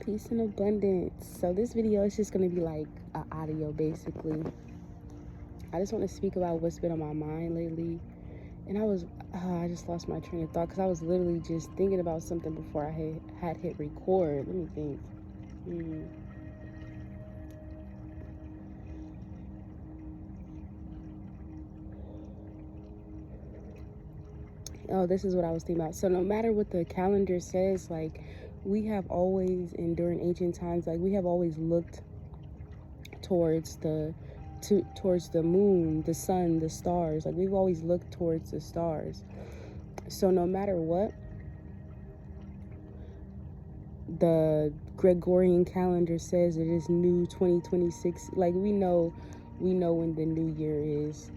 Peace and abundance. So this video is just going to be like an audio basically. I just want to speak about what's been on my mind lately. And I just lost my train of thought because I was literally just thinking about something before I had hit record. Let me think. Oh, this is what I was thinking about. So no matter what the calendar says, like we have always, and during ancient times, like we have always looked towards towards the moon, the sun, the stars. Like we've always looked towards the stars. So no matter what the Gregorian calendar says, it is new 2026. Like we know when the new year is.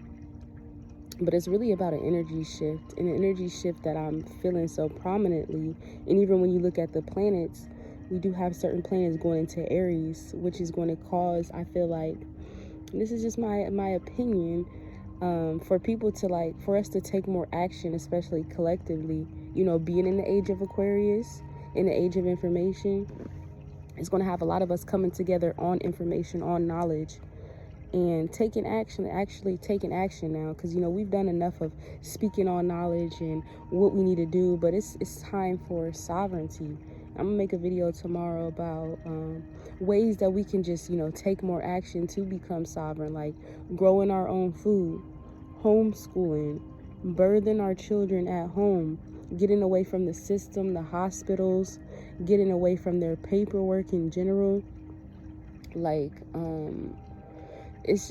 But it's really about an energy shift, and an energy shift that I'm feeling so prominently. And even when you look at the planets, we do have certain planets going into Aries, which is going to cause, I feel like, this is just my opinion, for people to for us to take more action, especially collectively. You know, being in the age of Aquarius, in the age of information, it's going to have a lot of us coming together on information, on knowledge, and taking action, actually taking action now. Because, you know, we've done enough of speaking on knowledge and what we need to do, but it's time for sovereignty. I'm gonna make a video tomorrow about ways that we can just, you know, take more action to become sovereign, like growing our own food, homeschooling, birthing our children at home, getting away from the system, the hospitals, getting away from their paperwork in general.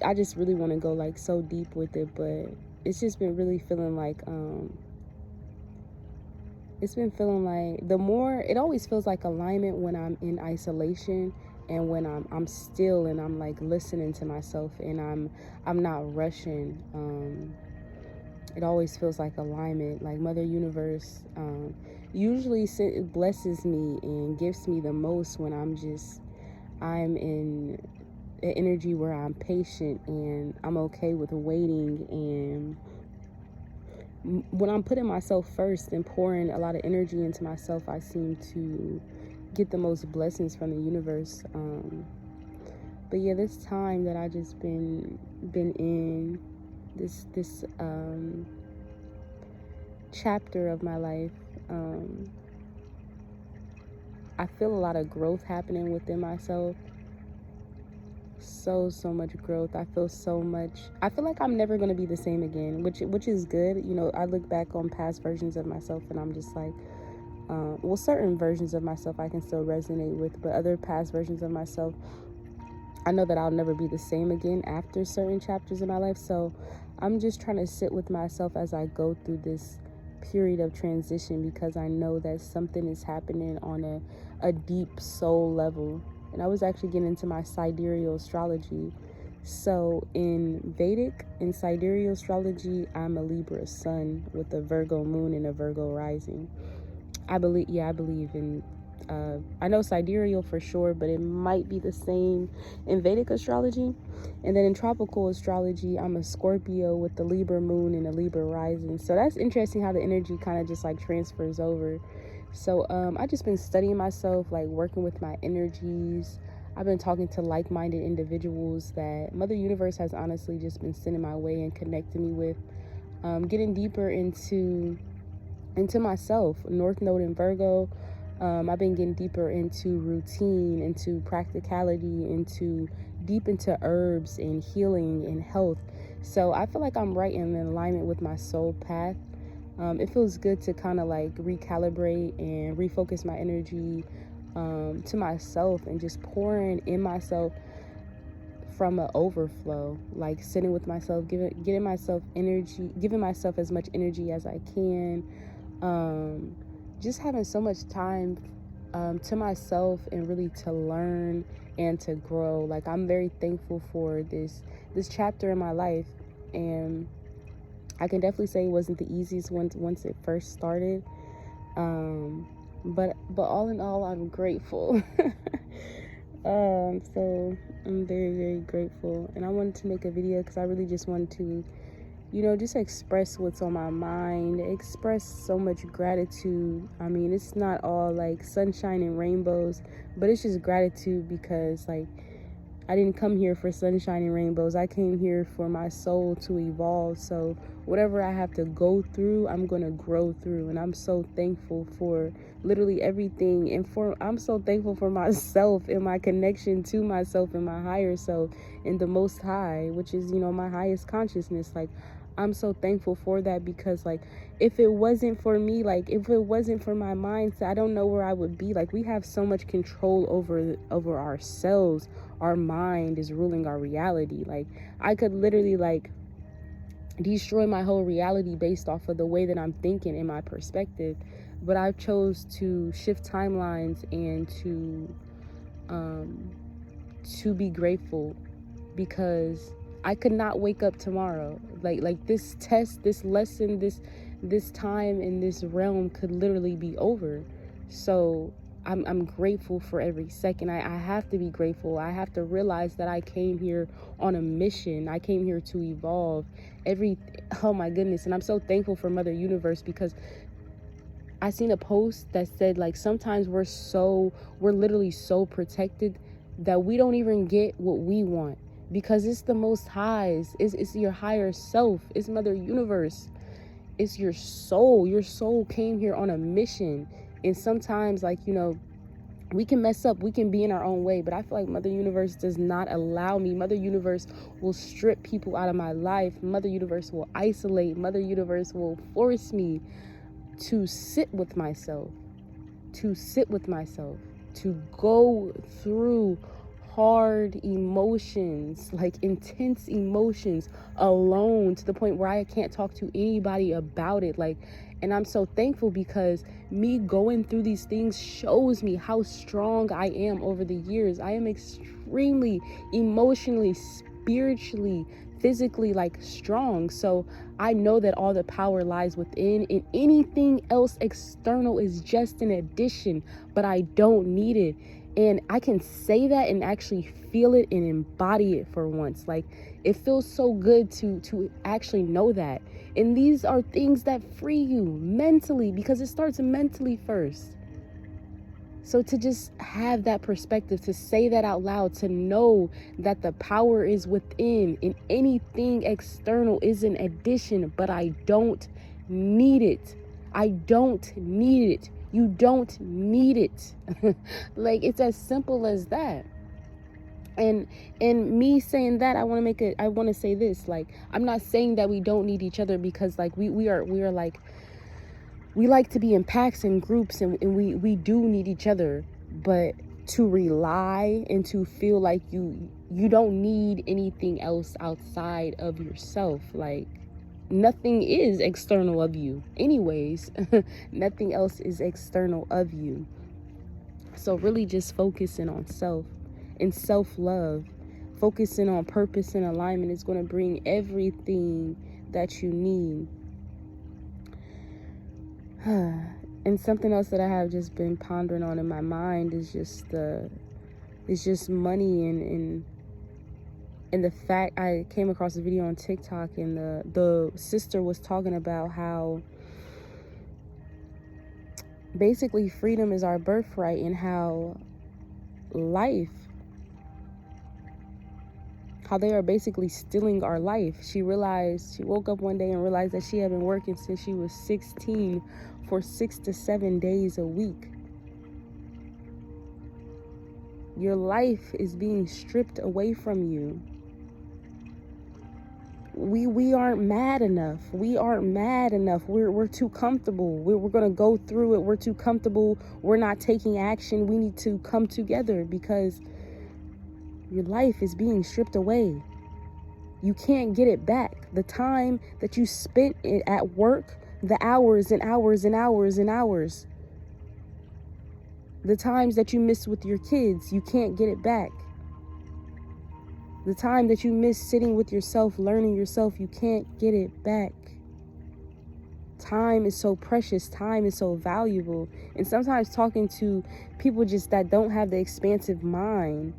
I just really want to go like so deep with it, but it's just been really feeling like it's been feeling like the more, it always feels like alignment when I'm in isolation, and when I'm still and I'm like listening to myself, and I'm not rushing. It always feels like alignment, like Mother Universe usually blesses me and gives me the most when I'm in an energy where I'm patient and I'm okay with waiting. And when I'm putting myself first and pouring a lot of energy into myself, I seem to get the most blessings from the universe. But yeah, this time that I just been in this chapter of my life, I feel a lot of growth happening within myself. So much growth. I feel like I'm never going to be the same again, which is good. You know, I look back on past versions of myself and I'm just like, certain versions of myself I can still resonate with, but other past versions of myself, I know that I'll never be the same again after certain chapters of my life. So I'm just trying to sit with myself as I go through this period of transition, because I know that something is happening on a deep soul level. And I was actually getting into my sidereal astrology. So in Vedic and sidereal astrology, I'm a Libra sun with a Virgo moon and a Virgo rising. I believe in, I know sidereal for sure, but it might be the same in Vedic astrology. And then in tropical astrology, I'm a Scorpio with the Libra moon and a Libra rising. So that's interesting how the energy kind of just like transfers over. So I just been studying myself, like working with my energies. I've been talking to like-minded individuals that Mother Universe has honestly just been sending my way and connecting me with. Getting deeper into myself, North Node in Virgo. I've been getting deeper into routine, into practicality, deep into herbs and healing and health. So I feel like I'm right in alignment with my soul path. It feels good to kind of like recalibrate and refocus my energy to myself, and just pouring in myself from an overflow, like sitting with myself, getting myself energy, giving myself as much energy as I can. Just having so much time to myself, and really to learn and to grow. Like I'm very thankful for this chapter in my life, and I can definitely say it wasn't the easiest once it first started. But all in all, I'm grateful. So I'm very, very grateful. And I wanted to make a video because I really just wanted to you know, just express what's on my mind, express so much gratitude. I mean, it's not all like sunshine and rainbows, but it's just gratitude because, like, I didn't come here for sunshine and rainbows. I came here for my soul to evolve. So whatever I have to go through, I'm going to grow through. And I'm so thankful for literally everything. And I'm so thankful for myself and my connection to myself and my higher self and the Most High, which is, you know, my highest consciousness. Like, I'm so thankful for that because, like, if it wasn't for me, like, if it wasn't for my mindset, I don't know where I would be. Like, we have so much control over ourselves. Our mind is ruling our reality. Like, I could literally, like, destroy my whole reality based off of the way that I'm thinking and my perspective. But I chose to shift timelines and to be grateful because I could not wake up tomorrow. Like this test, this lesson, this time in this realm could literally be over. So I'm grateful for every second. I have to be grateful. I have to realize that I came here on a mission. I came here to evolve. Oh my goodness. And I'm so thankful for Mother Universe because I seen a post that said, like, sometimes we're literally so protected that we don't even get what we want because it's the Most High's. It's your higher self. It's Mother Universe. It's your soul. Your soul came here on a mission. And sometimes, like, you know, we can mess up. We can be in our own way. But I feel like Mother Universe does not allow me. Mother Universe will strip people out of my life. Mother Universe will isolate. Mother Universe will force me to sit with myself, to go through hard emotions, like intense emotions alone to the point where I can't talk to anybody about it. Like, and I'm so thankful because me going through these things shows me how strong I am over the years. I am extremely emotionally, spiritually, physically, like, strong. So I know that all the power lies within, and anything else external is just an addition, but I don't need it. And I can say that and actually feel it and embody it for once. Like, it feels so good to actually know that. And these are things that free you mentally because it starts mentally first. So to just have that perspective, to say that out loud, to know that the power is within and anything external is an addition, but I don't need it. I don't need it. You don't need it. Like, it's as simple as that. And me saying that, I want to say this, like, I'm not saying that we don't need each other because, like, we are like, we like to be in packs and groups, and we do need each other, but to rely and to feel like you don't need anything else outside of yourself. Like, nothing is external of you anyways. Nothing else is external of you. So really just focusing on self and self-love, focusing on purpose and alignment is going to bring everything that you need. And something else that I have just been pondering on in my mind is just money and the fact, I came across a video on TikTok, and the sister was talking about how basically freedom is our birthright, and how they are basically stealing our life. She woke up one day and realized that she had been working since she was 16 for 6 to 7 days a week. Your life is being stripped away from you. We aren't mad enough. We're too comfortable. We're going to go through it. We're too comfortable. We're not taking action. We need to come together because your life is being stripped away. You can't get it back. The time that you spent at work, the hours and hours and hours and hours, the times that you miss with your kids, you can't get it back. The time that you miss sitting with yourself, learning yourself, you can't get it back. Time is so precious. Time is so valuable. And sometimes talking to people just that don't have the expansive mind,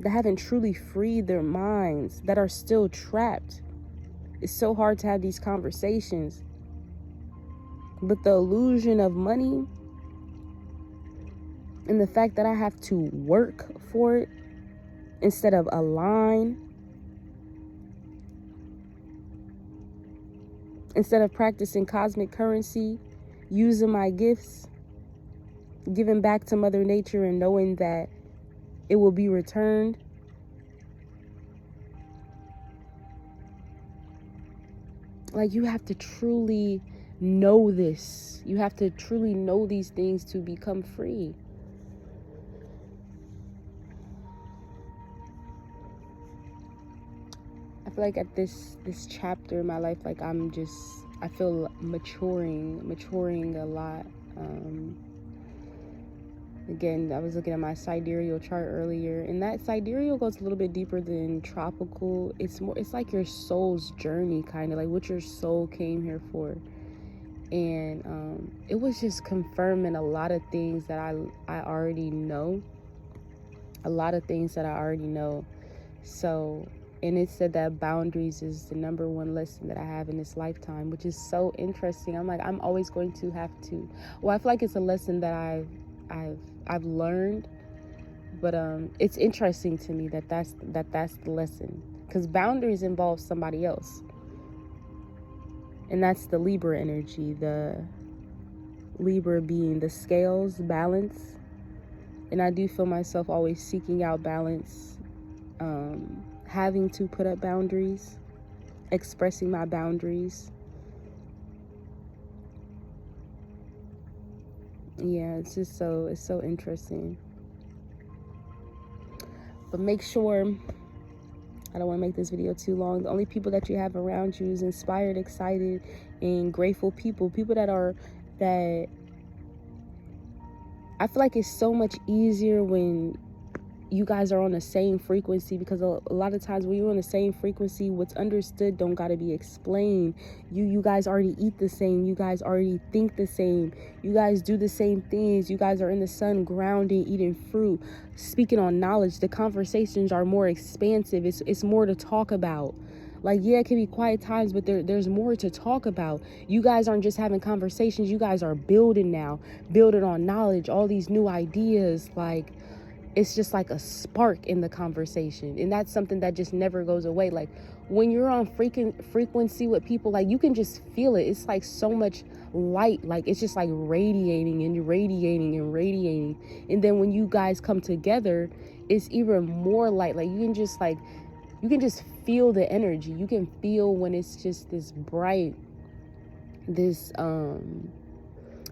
that haven't truly freed their minds, that are still trapped, It's so hard to have these conversations. But the illusion of money and the fact that I have to work for it instead of align, instead of practicing cosmic currency, using my gifts, giving back to Mother Nature and knowing that it will be returned. Like, you have to truly know this. You have to truly know these things to become free. I feel like at this chapter in my life, like I feel maturing a lot. Again, I was looking at my sidereal chart earlier, and that sidereal goes a little bit deeper than tropical. It's like your soul's journey, kind of like what your soul came here for. And it was just confirming a lot of things that I already know. So, and it said that boundaries is the number one lesson that I have in this lifetime, which is so interesting. I'm like, I'm always going to have to. Well, I feel like it's a lesson that I've learned, but it's interesting to me that that's the lesson, because boundaries involve somebody else, and that's the Libra energy. The Libra being the scales, balance, and I do feel myself always seeking out balance, having to put up boundaries, expressing my boundaries. Yeah, it's so interesting. But make sure, I don't want to make this video too long. The only people that you have around you is inspired, excited, and grateful people. People that I feel like it's so much easier when you guys are on the same frequency, because a lot of times when you're on the same frequency, what's understood don't gotta be explained. You guys already eat the same, you guys already think the same, you guys do the same things, you guys are in the sun grounding, eating fruit, speaking on knowledge. The conversations are more expansive. It's more to talk about. Like, yeah, it can be quiet times, but there's more to talk about. You guys aren't just having conversations, you guys are building now, building on knowledge, all these new ideas. Like, it's just like a spark in the conversation, and that's something that just never goes away. Like, when you're on frequency with people, like, you can just feel it. It's like so much light, like it's just like radiating and radiating and radiating. And then when you guys come together, it's even more light. Like, you can just feel the energy. You can feel when it's just this bright, this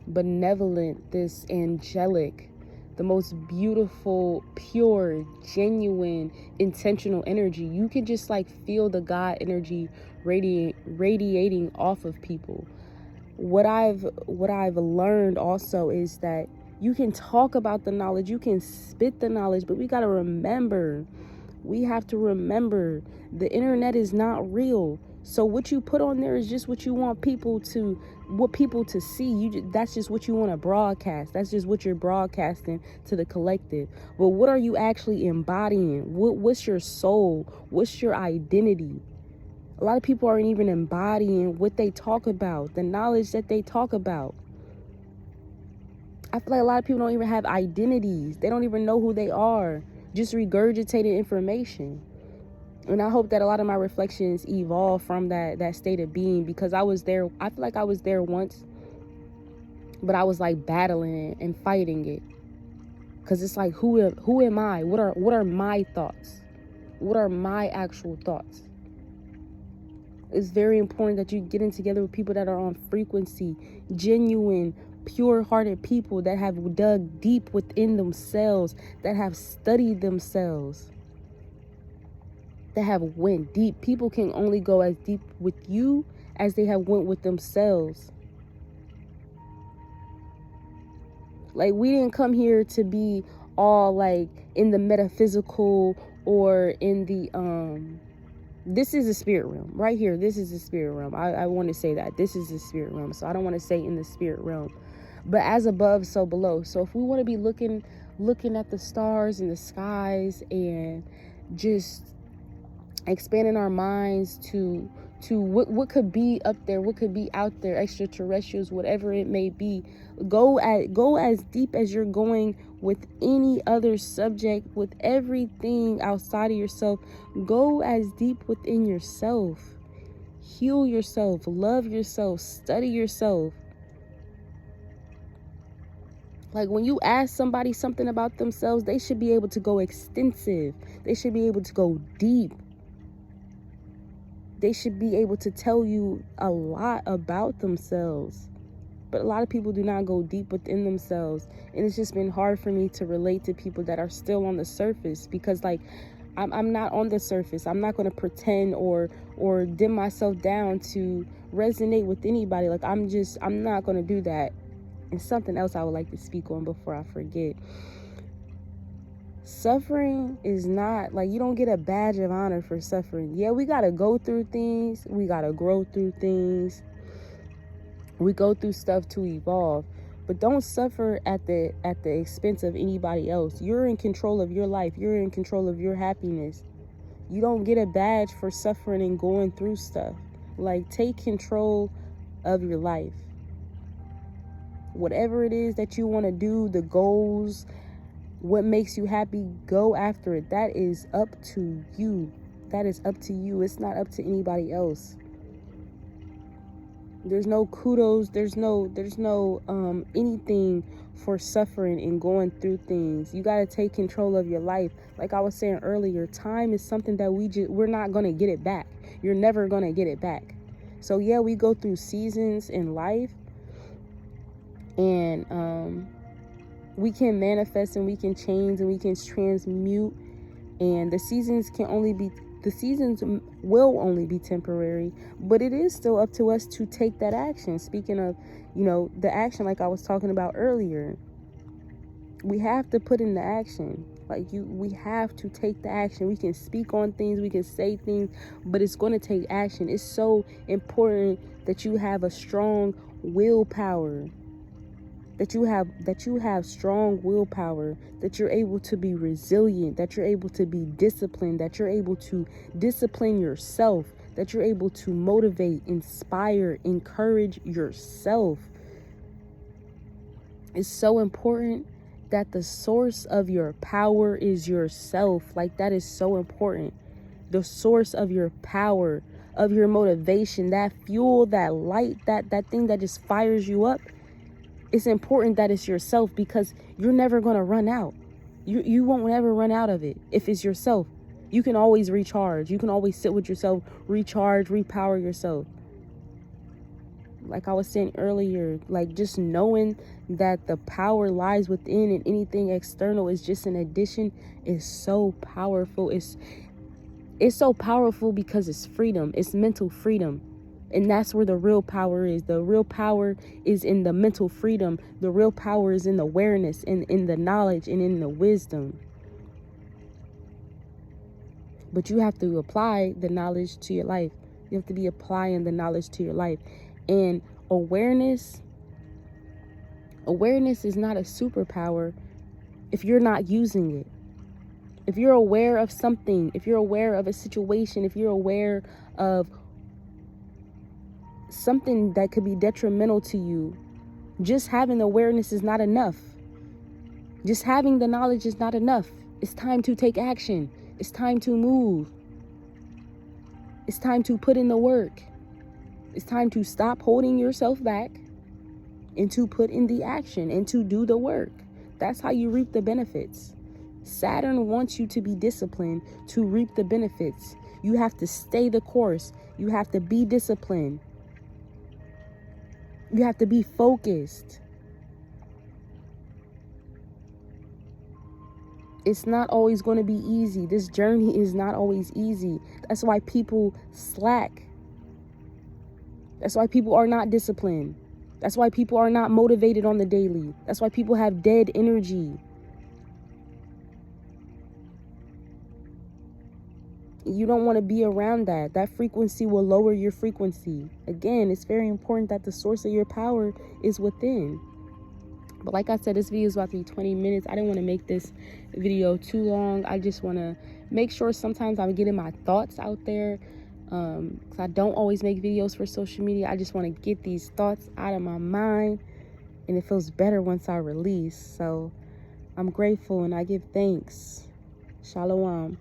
benevolent, this angelic, the most beautiful, pure, genuine, intentional energy. You can just like feel the God energy radiating off of people. What I've learned also is that you can talk about the knowledge, you can spit the knowledge, but we got to remember, the internet is not real. So what you put on there is just what you want people to see. That's just what you want to broadcast. That's just what you're broadcasting to the collective. But what are you actually embodying? What's your soul? What's your identity? A lot of people aren't even embodying what they talk about, the knowledge that they talk about. I feel like a lot of people don't even have identities. They don't even know who they are. Just regurgitated information. And I hope that a lot of my reflections evolve from that state of being, because I was there. I feel like I was there once, but I was like battling it and fighting it, because it's like, who am I? What are my thoughts? What are my actual thoughts? It's very important that you get in together with people that are on frequency, genuine, pure-hearted people that have dug deep within themselves, that have studied themselves, that have went deep. People can only go as deep with you as they have went with themselves. Like, we didn't come here to be all like in the metaphysical or in the this is the spirit realm right here. This is the spirit realm. I want to say that this is the spirit realm. So I don't want to say in the spirit realm, but as above, so below. So if we want to be looking at the stars and the skies and just expanding our minds to to what could be up there, what could be out there, extraterrestrials, whatever it may be. Go as deep as you're going with any other subject, with everything outside of yourself. Go as deep within yourself. Heal yourself, love yourself, study yourself. Like, when you ask somebody something about themselves, they should be able to go extensive. They should be able to go deep. They should be able to tell you a lot about themselves. But a lot of people do not go deep within themselves. And it's just been hard for me to relate to people that are still on the surface, because, like, I'm not on the surface. I'm not going to pretend or dim myself down to resonate with anybody. Like, I'm not going to do that. And something else I would like to speak on before I forget. Suffering is not, like, you don't get a badge of honor for suffering. Yeah, we got to go through things. We got to grow through things. We go through stuff to evolve. But don't suffer at the expense of anybody else. You're in control of your life. You're in control of your happiness. You don't get a badge for suffering and going through stuff. Like, take control of your life. Whatever it is that you want to do, the goals, what makes you happy, go after it. That is up to you. That is up to you. It's not up to anybody else. There's no kudos. There's no anything for suffering and going through things. You got to take control of your life. Like I was saying earlier, time is something that we're not going to get it back. You're never going to get it back. So yeah, we go through seasons in life, and we can manifest and we can change and we can transmute, and the seasons will only be temporary, but it is still up to us to take that action. Speaking of, the action, like I was talking about earlier, we have to put in the action. We have to take the action. We can speak on things, we can say things, but it's going to take action. It's so important that you have a strong willpower. That you have strong willpower, that you're able to be resilient, that you're able to be disciplined, that you're able to discipline yourself, that you're able to motivate, inspire, encourage yourself. It's so important that the source of your power is yourself. Like, that is so important. The source of your power, of your motivation, that fuel, that light, that thing that just fires you up. It's important that it's yourself, because you're never going to run out. You won't ever run out of it if it's yourself. You can always recharge. You can always sit with yourself, recharge, repower yourself. Like I was saying earlier, like, just knowing that the power lies within and anything external is just an addition is so powerful. It's so powerful because it's freedom. It's mental freedom. And that's where the real power is. The real power is in the mental freedom. The real power is in the awareness, and in the knowledge, and in the wisdom. But you have to apply the knowledge to your life. You have to be applying the knowledge to your life. And awareness is not a superpower if you're not using it. If you're aware of something, if you're aware of a situation, if you're aware of something that could be detrimental to you, just having awareness is not enough. Just having the knowledge is not enough. It's time to take action. It's time to move. It's time to put in the work. It's time to stop holding yourself back and to put in the action and to do the work. That's how you reap the benefits. Saturn wants you to be disciplined to reap the benefits. You have to stay the course. You have to be disciplined. You have to be focused. It's not always going to be easy. This journey is not always easy. That's why people slack. That's why people are not disciplined. That's why people are not motivated on the daily. That's why people have dead energy. You don't want to be around that. That frequency will lower your frequency. Again, it's very important that the source of your power is within. But like I said, this video is about to be 20 minutes. I didn't want to make this video too long. I just want to make sure sometimes I'm getting my thoughts out there. 'Cause I don't always make videos for social media. I just want to get these thoughts out of my mind, and it feels better once I release. So I'm grateful and I give thanks. Shalom.